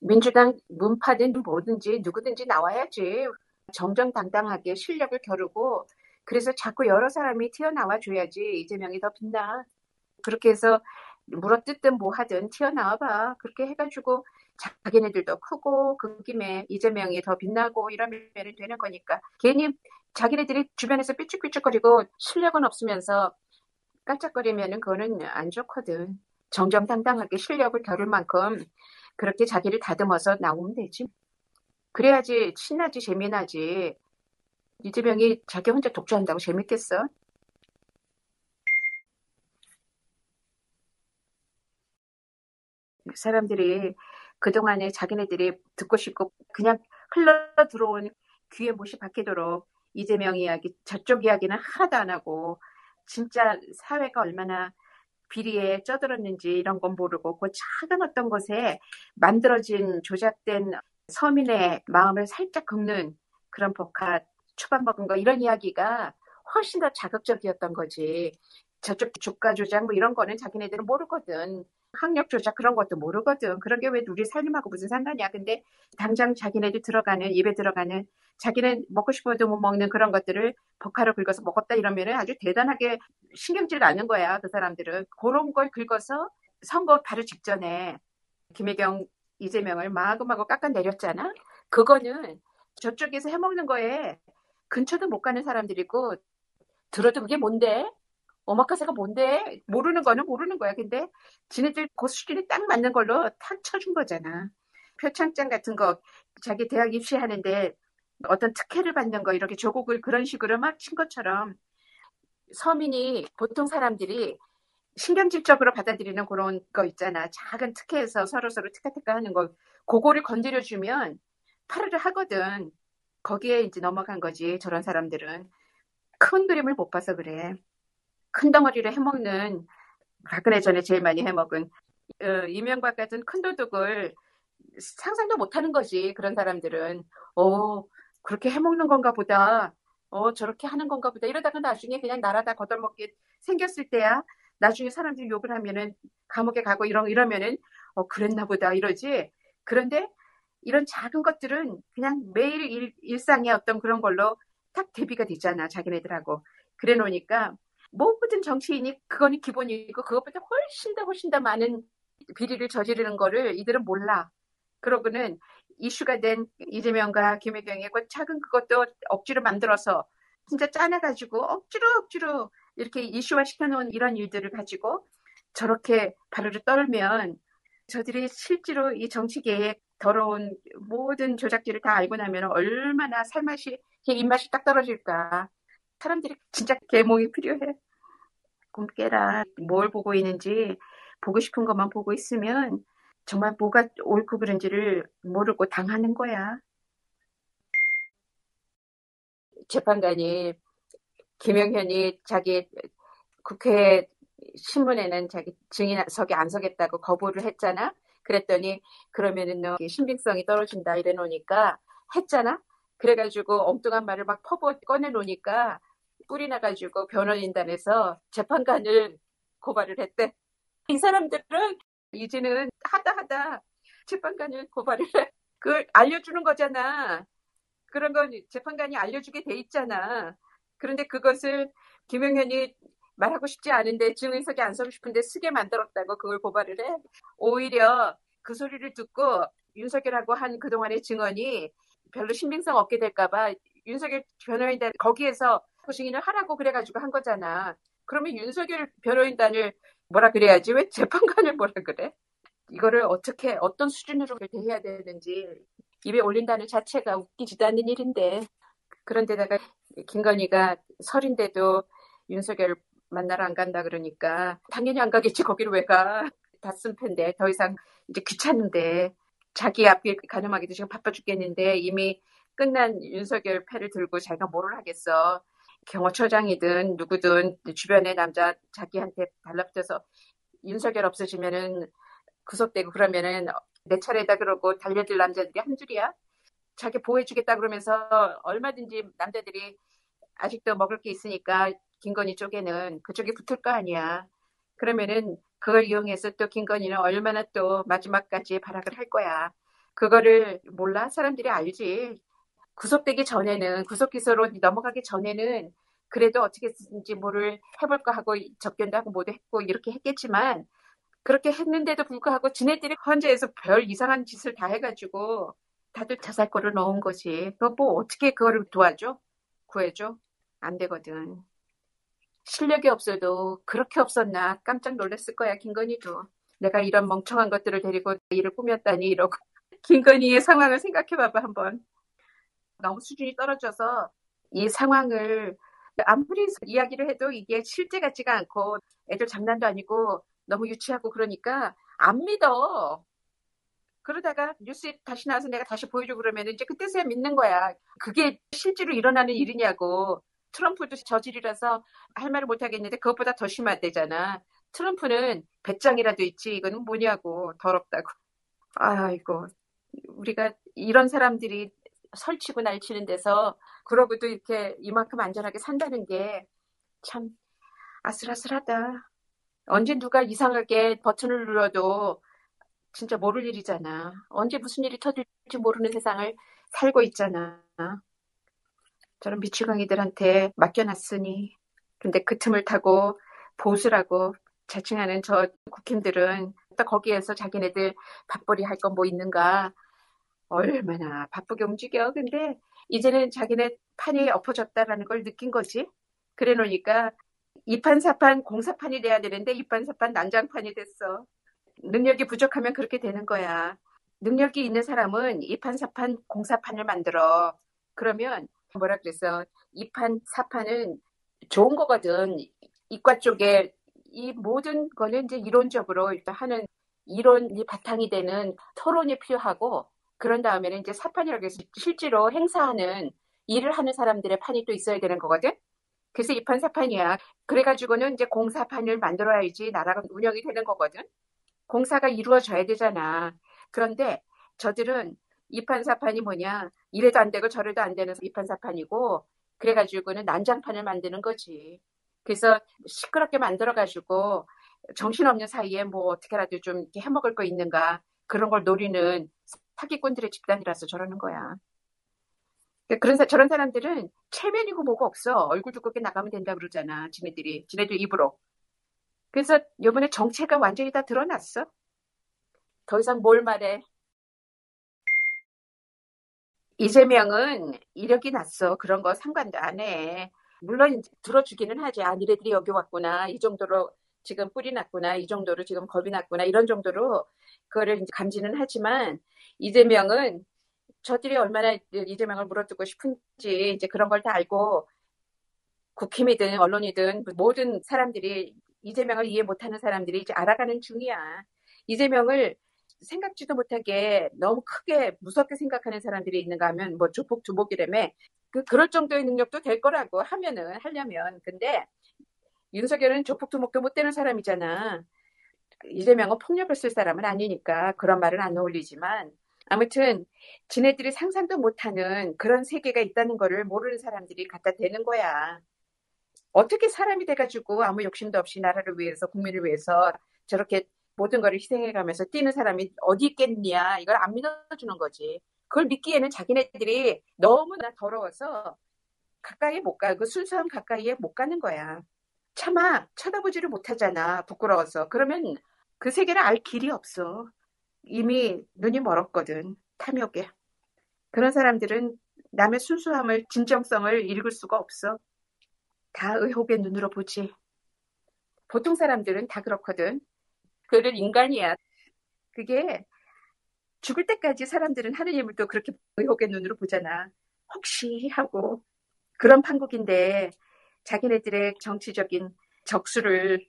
민주당 문파든 뭐든지 누구든지 나와야지. 정정당당하게 실력을 겨루고 그래서 자꾸 여러 사람이 튀어나와 줘야지 이재명이 더 빛나. 그렇게 해서 물어뜯든 뭐 하든 튀어나와 봐. 그렇게 해가지고 자기네들도 크고 그 김에 이재명이 더 빛나고 이러면 되는 거니까. 괜히 자기네들이 주변에서 삐죽삐죽거리고 실력은 없으면서 깔짝거리면은 그거는 안 좋거든. 정정당당하게 실력을 겨룰 만큼 그렇게 자기를 다듬어서 나오면 되지. 그래야지 신나지 재미나지. 이재명이 자기 혼자 독주한다고 재밌겠어? 사람들이 그동안에 자기네들이 듣고 싶고 그냥 흘러 들어온 귀에 못이 박히도록 이재명 이야기, 저쪽 이야기는 하나도 안 하고 진짜 사회가 얼마나 비리에 쩌들었는지 이런 건 모르고 그 작은 어떤 것에 만들어진 조작된 서민의 마음을 살짝 긁는 그런 법카 추방 먹은 거 이런 이야기가 훨씬 더 자극적이었던 거지. 저쪽 주가 조작 뭐 이런 거는 자기네들은 모르거든. 학력 조작 그런 것도 모르거든. 그런 게 왜 우리 삶하고 무슨 상관이야. 근데 당장 자기네들 들어가는 입에 들어가는 자기는 먹고 싶어도 못 먹는 그런 것들을 버카로 긁어서 먹었다 이러면은 아주 대단하게 신경질 나는 거야. 그 사람들은 그런 걸 긁어서 선거 바로 직전에 김혜경 이재명을 마구마구 깎아내렸잖아. 그거는 저쪽에서 해먹는 거에 근처도 못 가는 사람들이고 들어도 그게 뭔데? 오마카세가 뭔데? 모르는 거는 모르는 거야. 근데 지네들 그 수준이 딱 맞는 걸로 탁 쳐준 거잖아. 표창장 같은 거 자기 대학 입시하는데 어떤 특혜를 받는 거 이렇게 조국을 그런 식으로 막 친 것처럼 서민이 보통 사람들이 신경질적으로 받아들이는 그런 거 있잖아. 작은 특혜에서 서로서로 특혜특혜 하는 거. 그거를 건드려주면 파르르 하거든. 거기에 이제 넘어간 거지. 저런 사람들은. 큰 그림을 못 봐서 그래. 큰 덩어리를 해먹는 박근혜 전에 제일 많이 해먹은 이명박 같은 큰 도둑을 상상도 못하는 거지. 그런 사람들은. 그렇게 해먹는 건가 보다. 저렇게 하는 건가 보다. 이러다가 나중에 그냥 나라다 거덜먹게 생겼을 때야. 나중에 사람들이 욕을 하면은 감옥에 가고 이러면은 그랬나 보다 이러지. 그런데 이런 작은 것들은 그냥 매일 일상의 어떤 그런 걸로 딱 대비가 되잖아. 자기네들하고. 그래 놓으니까 모든 정치인이 그거는 기본이고 그것보다 훨씬 더 많은 비리를 저지르는 거를 이들은 몰라. 그러고는 이슈가 된 이재명과 김혜경의 그 작은 그것도 억지로 만들어서 진짜 짜내가지고 억지로 이렇게 이슈화 시켜놓은 이런 일들을 가지고 저렇게 발을 떨면 저들이 실제로 이 정치계의 더러운 모든 조작질을 다 알고 나면 얼마나 살맛이, 입맛이 딱 떨어질까. 사람들이 진짜 계몽이 필요해. 꿈 깨라. 뭘 보고 있는지 보고 싶은 것만 보고 있으면 정말 뭐가 옳고 그른지를 모르고 당하는 거야. 재판관이 김영현이 자기 국회 신문에는 자기 증인석에 안 서겠다고 거부를 했잖아. 그랬더니 그러면은 너 신빙성이 떨어진다 이래 놓으니까 했잖아. 그래가지고 엉뚱한 말을 막 퍼부 꺼내 놓으니까 뿔이 나가지고 변호인단에서 재판관을 고발을 했대. 이 사람들은 이제는 하다 재판관을 고발을 해. 그걸 알려주는 거잖아. 그런 건 재판관이 알려주게 돼 있잖아. 그런데 그것을 김용현이 말하고 싶지 않은데 증인석에 안 서고 싶은데 쓰게 만들었다고 그걸 고발을 해. 오히려 그 소리를 듣고 윤석열하고 한 그동안의 증언이 별로 신빙성 없게 될까봐 윤석열 변호인단 거기에서 증인을 하라고 그래가지고 한 거잖아. 그러면 윤석열 변호인단을 뭐라 그래야지 왜 재판관을 뭐라 그래? 이거를 어떻게 어떤 수준으로 대해야 되는지 입에 올린다는 자체가 웃기지도 않는 일인데 그런데다가 김건희가 설인데도 윤석열 만나러 안 간다 그러니까 당연히 안 가겠지. 거기를 왜 가. 다 쓴 편인데 더 이상 이제 귀찮은데 자기 앞길 가늠하기도 지금 바빠 죽겠는데 이미 끝난 윤석열 패를 들고 자기가 뭐를 하겠어. 경호처장이든 누구든 주변의 남자 자기한테 달라붙어서 윤석열 없어지면은 구속되고 그러면은 내 차례다 그러고 달려들 남자들이 한 줄이야. 자기 보호해주겠다 그러면서 얼마든지 남자들이 아직도 먹을 게 있으니까 김건희 쪽에는 그쪽에 붙을 거 아니야. 그러면은 그걸 이용해서 또 김건희는 얼마나 또 마지막까지 발악을 할 거야. 그거를 몰라? 사람들이 알지. 구속되기 전에는, 구속기소로 넘어가기 전에는 그래도 어떻게든지 뭐를 해볼까 하고 접견도 하고 뭐도 했고 이렇게 했겠지만 그렇게 했는데도 불구하고 지네들이 헌재에서 별 이상한 짓을 다 해가지고 다들 자살골을 넣은 거지. 그거 뭐 어떻게 그거를 도와줘? 구해줘? 안 되거든. 실력이 없어도 그렇게 없었나 깜짝 놀랐을 거야, 김건희도. 내가 이런 멍청한 것들을 데리고 일을 꾸몄다니 이러고. 김건희의 상황을 생각해봐봐 한번. 너무 수준이 떨어져서 이 상황을 아무리 이야기를 해도 이게 실제 같지가 않고 애들 장난도 아니고 너무 유치하고 그러니까 안 믿어. 그러다가 뉴스에 다시 나와서 내가 다시 보여주고 그러면 이제 그때서야 믿는 거야. 그게 실제로 일어나는 일이냐고. 트럼프도 저질이라서 할 말을 못 하겠는데 그것보다 더 심하대잖아. 트럼프는 배짱이라도 있지 이거는 뭐냐고. 더럽다고. 아이고 우리가 이런 사람들이 설치고 날치는 데서 그러고도 이렇게 이만큼 안전하게 산다는 게 참 아슬아슬하다. 언제 누가 이상하게 버튼을 눌러도 진짜 모를 일이잖아. 언제 무슨 일이 터질지 모르는 세상을 살고 있잖아. 저런 미치광이들한테 맡겨놨으니. 근데 그 틈을 타고 보수라고 자칭하는 저 국힘들은 또 거기에서 자기네들 밥벌이 할 건 뭐 있는가. 얼마나 바쁘게 움직여. 근데 이제는 자기네 판이 엎어졌다라는 걸 느낀 거지. 그래 놓으니까 이판사판 공사판이 돼야 되는데 이판사판 난장판이 됐어. 능력이 부족하면 그렇게 되는 거야. 능력이 있는 사람은 이판사판 공사판을 만들어. 그러면 뭐라 그랬어? 이판사판은 좋은 거거든. 이과 쪽에 이 모든 거는 이제 이론적으로 일단 하는 이론이 바탕이 되는 토론이 필요하고 그런 다음에는 이제 사판이라고 해서 실제로 행사하는 일을 하는 사람들의 판이 또 있어야 되는 거거든. 그래서 이판 사판이야. 그래가지고는 이제 공사판을 만들어야지 나라가 운영이 되는 거거든. 공사가 이루어져야 되잖아. 그런데 저들은 이판사판이 뭐냐. 이래도 안 되고 저래도 안 되는 이판사판이고 그래가지고는 난장판을 만드는 거지. 그래서 시끄럽게 만들어가지고 정신없는 사이에 뭐 어떻게라도 좀 이렇게 해먹을 거 있는가 그런 걸 노리는 사기꾼들의 집단이라서 저러는 거야. 저런 사람들은 체면이고 뭐고 없어. 얼굴 두껍게 나가면 된다 그러잖아. 지네들 입으로. 그래서 이번에 정체가 완전히 다 드러났어. 더 이상 뭘 말해. 이재명은 이력이 났어. 그런 거 상관도 안 해. 물론 들어주기는 하지. 아, 니네들이 여기 왔구나. 이 정도로 지금 뿔이 났구나. 이 정도로 지금 겁이 났구나. 이런 정도로 그거를 이제 감지는 하지만 이재명은 저들이 얼마나 이재명을 물어뜯고 싶은지 이제 그런 걸 다 알고 국힘이든 언론이든 모든 사람들이 이재명을 이해 못하는 사람들이 이제 알아가는 중이야. 이재명을 생각지도 못하게 너무 크게 무섭게 생각하는 사람들이 있는가 하면 뭐 조폭두목이라며 그럴 정도의 능력도 될 거라고 하려면 근데 윤석열은 조폭두목도 못 되는 사람이잖아. 이재명은 폭력을 쓸 사람은 아니니까 그런 말은 안 어울리지만 아무튼 지네들이 상상도 못하는 그런 세계가 있다는 거를 모르는 사람들이 갖다 대는 거야. 어떻게 사람이 돼가지고 아무 욕심도 없이 나라를 위해서 국민을 위해서 저렇게 모든 걸 희생해가면서 뛰는 사람이 어디 있겠냐 이걸 안 믿어주는 거지. 그걸 믿기에는 자기네들이 너무나 더러워서 가까이 못 가. 그 순수함 가까이에 못 가는 거야. 차마 쳐다보지를 못하잖아. 부끄러워서. 그러면 그 세계를 알 길이 없어. 이미 눈이 멀었거든. 탐욕에. 그런 사람들은 남의 순수함을 진정성을 읽을 수가 없어. 다 의혹의 눈으로 보지. 보통 사람들은 다 그렇거든. 그는 인간이야. 그게 죽을 때까지 사람들은 하느님을 또 그렇게 의혹의 눈으로 보잖아. 혹시 하고 그런 판국인데 자기네들의 정치적인 적수를